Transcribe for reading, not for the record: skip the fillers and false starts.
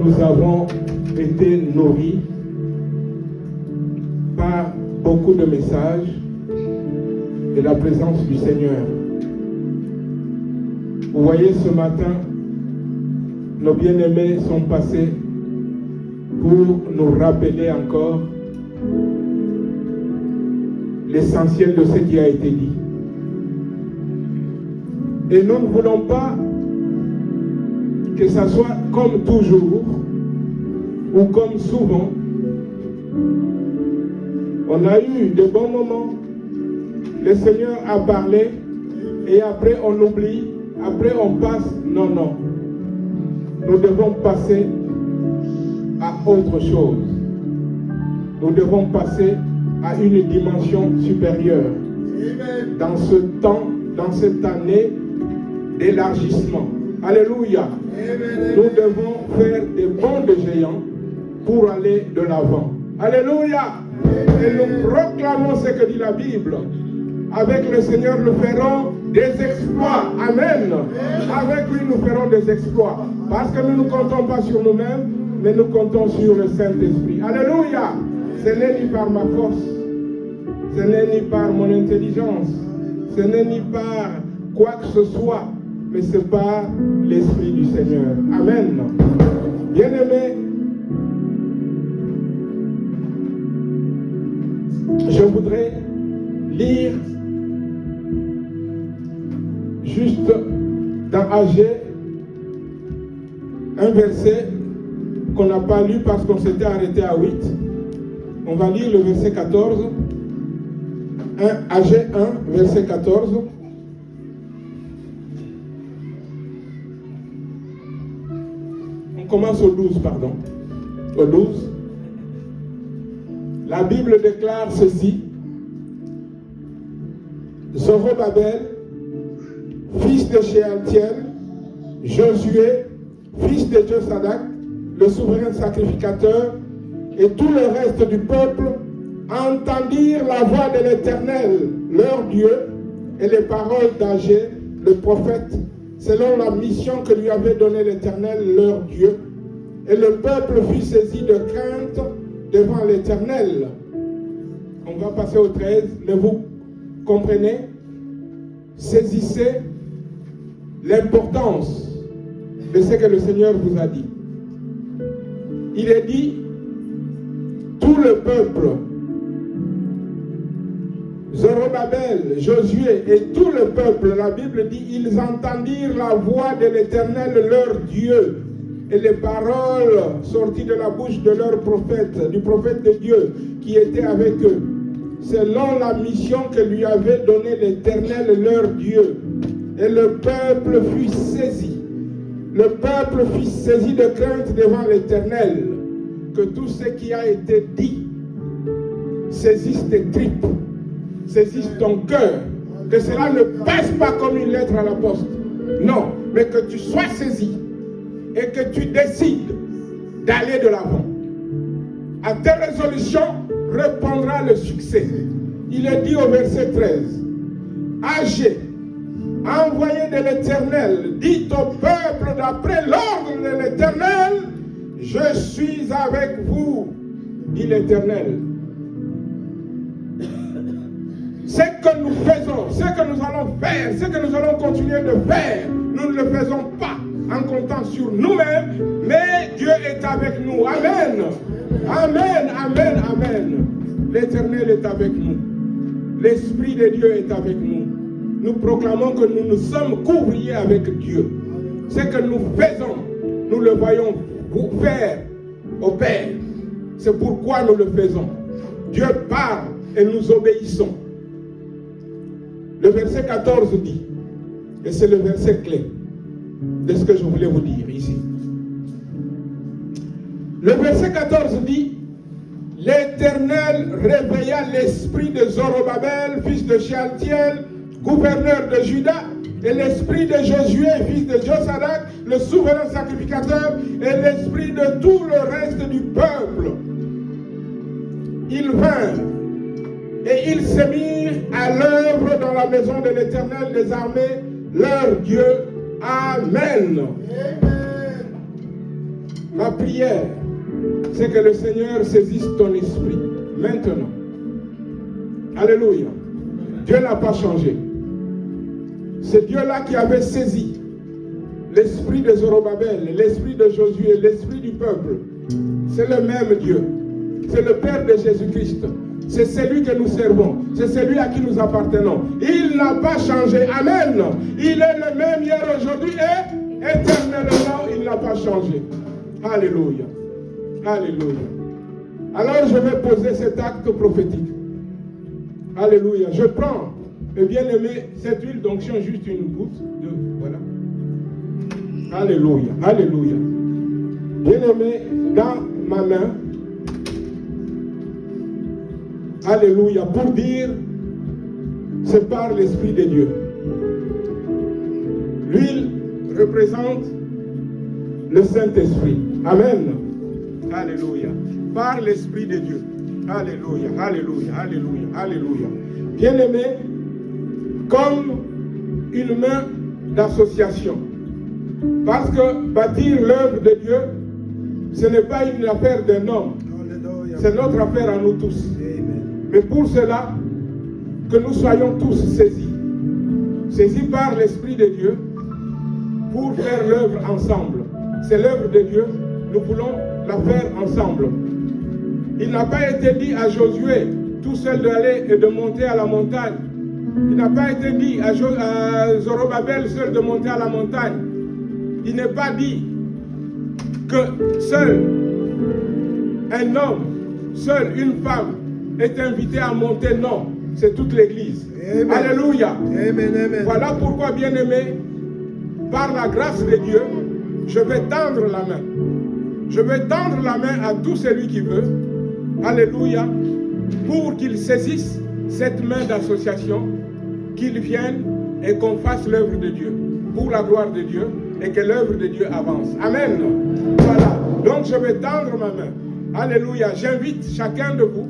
nous avons été nourris par beaucoup de messages de la présence du Seigneur. Vous voyez, ce matin, nos bien-aimés sont passés pour nous rappeler encore l'essentiel de ce qui a été dit. Et nous ne voulons pas que ça soit comme toujours ou comme souvent. On a eu de bons moments. Le Seigneur a parlé et après on oublie, après on passe. Non, non. Nous devons passer à autre chose. Nous devons passer à une dimension supérieure. Dans ce temps, dans cette année d'élargissement. Alléluia. Nous devons faire des bonds de géants pour aller de l'avant. Alléluia. Et nous proclamons ce que dit la Bible. Avec le Seigneur, nous ferons des exploits. Amen. Avec lui, nous ferons des exploits. Parce que nous ne comptons pas sur nous-mêmes, mais nous comptons sur le Saint-Esprit. Alléluia. Ce n'est ni par ma force, ce n'est ni par mon intelligence, ce n'est ni par quoi que ce soit, mais c'est par l'Esprit du Seigneur. Amen. Bien-aimés, je voudrais lire juste dans Agé un verset qu'on n'a pas lu parce qu'on s'était arrêté à 8. On va lire le verset 14. Agé 1, verset 14. On commence au 12, pardon. Au 12. La Bible déclare ceci. Zorobabel, fils de Shealtiel, Josué, fils de Josadak, le souverain sacrificateur, et tout le reste du peuple entendirent la voix de l'Éternel, leur Dieu, et les paroles d'Agé, le prophète, selon la mission que lui avait donnée l'Éternel, leur Dieu. Et le peuple fut saisi de crainte devant l'Éternel. On va passer au 13, mais vous comprenez? Saisissez l'importance de ce que le Seigneur vous a dit. Il est dit, tout le peuple, Zorobabel, Josué et tout le peuple, la Bible dit, ils entendirent la voix de l'Éternel, leur Dieu, et les paroles sorties de la bouche de leur prophète, du prophète de Dieu, qui était avec eux, selon la mission que lui avait donnée l'Éternel, leur Dieu. Et le peuple fut saisi. Le peuple fut saisi de crainte devant l'Éternel. Que tout ce qui a été dit saisisse tes tripes, saisisse ton cœur. Que cela ne passe pas comme une lettre à la poste. Non, mais que tu sois saisi et que tu décides d'aller de l'avant. À tes résolutions répondra le succès. Il est dit au verset 13. Agé, envoyé de l'Éternel, dit au peuple d'après l'ordre de l'Éternel, je suis avec vous, dit l'Éternel. Ce que nous faisons, ce que nous allons faire, ce que nous allons continuer de faire, nous ne le faisons pas en comptant sur nous-mêmes, mais Dieu est avec nous. Amen. Amen, amen, amen. L'Éternel est avec nous. L'Esprit de Dieu est avec nous. Nous proclamons que nous sommes couvriers avec Dieu. Ce que nous faisons, nous le voyons faire au Père. C'est pourquoi nous le faisons. Dieu parle et nous obéissons. Le verset 14 dit, et c'est le verset clé de ce que je voulais vous dire ici. Le verset 14 dit, l'Éternel réveilla l'esprit de Zorobabel, fils de Shealtiel, gouverneur de Juda, et l'esprit de Josué, fils de Josadak, le souverain sacrificateur, et l'esprit de tout le reste du peuple. Ils vinrent, et ils se mirent à l'œuvre dans la maison de l'Éternel des armées, leur Dieu. Amen. Ma prière, c'est que le Seigneur saisisse ton esprit maintenant. Alléluia. Dieu n'a pas changé. C'est Dieu-là qui avait saisi l'esprit de Zorobabel, l'esprit de Josué, l'esprit du peuple. C'est le même Dieu. C'est le Père de Jésus-Christ. C'est celui que nous servons. C'est celui à qui nous appartenons. Il n'a pas changé. Amen. Il est le même hier, aujourd'hui et éternellement, il n'a pas changé. Alléluia. Alléluia. Alors je vais poser cet acte prophétique. Alléluia. Je prends, et bien aimé, cette huile d'onction, juste une goutte de... Voilà. Alléluia. Alléluia. Bien aimé, dans ma main, alléluia, pour dire, c'est par l'Esprit de Dieu. L'huile représente le Saint-Esprit. Amen. Alléluia. Par l'Esprit de Dieu. Alléluia, alléluia, alléluia, alléluia. Bien-aimé, comme une main d'association. Parce que bâtir l'œuvre de Dieu, ce n'est pas une affaire d'un homme. C'est notre affaire à nous tous. Mais pour cela, que nous soyons tous saisis. Saisis par l'Esprit de Dieu pour faire l'œuvre ensemble. C'est l'œuvre de Dieu, nous voulons la faire ensemble. Il n'a pas été dit à Josué tout seul d'aller et de monter à la montagne. Il n'a pas été dit à Zorobabel seul de monter à la montagne. Il n'est pas dit que seul un homme, seule une femme est invité à monter. Non, c'est toute l'Église. Amen. Alléluia. Amen, amen. Voilà pourquoi, bien-aimé, par la grâce de Dieu, je vais tendre la main. Je vais tendre la main à tout celui qui veut. Alléluia. Pour qu'il saisisse cette main d'association, qu'il vienne et qu'on fasse l'œuvre de Dieu. Pour la gloire de Dieu et que l'œuvre de Dieu avance. Amen. Voilà. Donc je vais tendre ma main. Alléluia. J'invite chacun de vous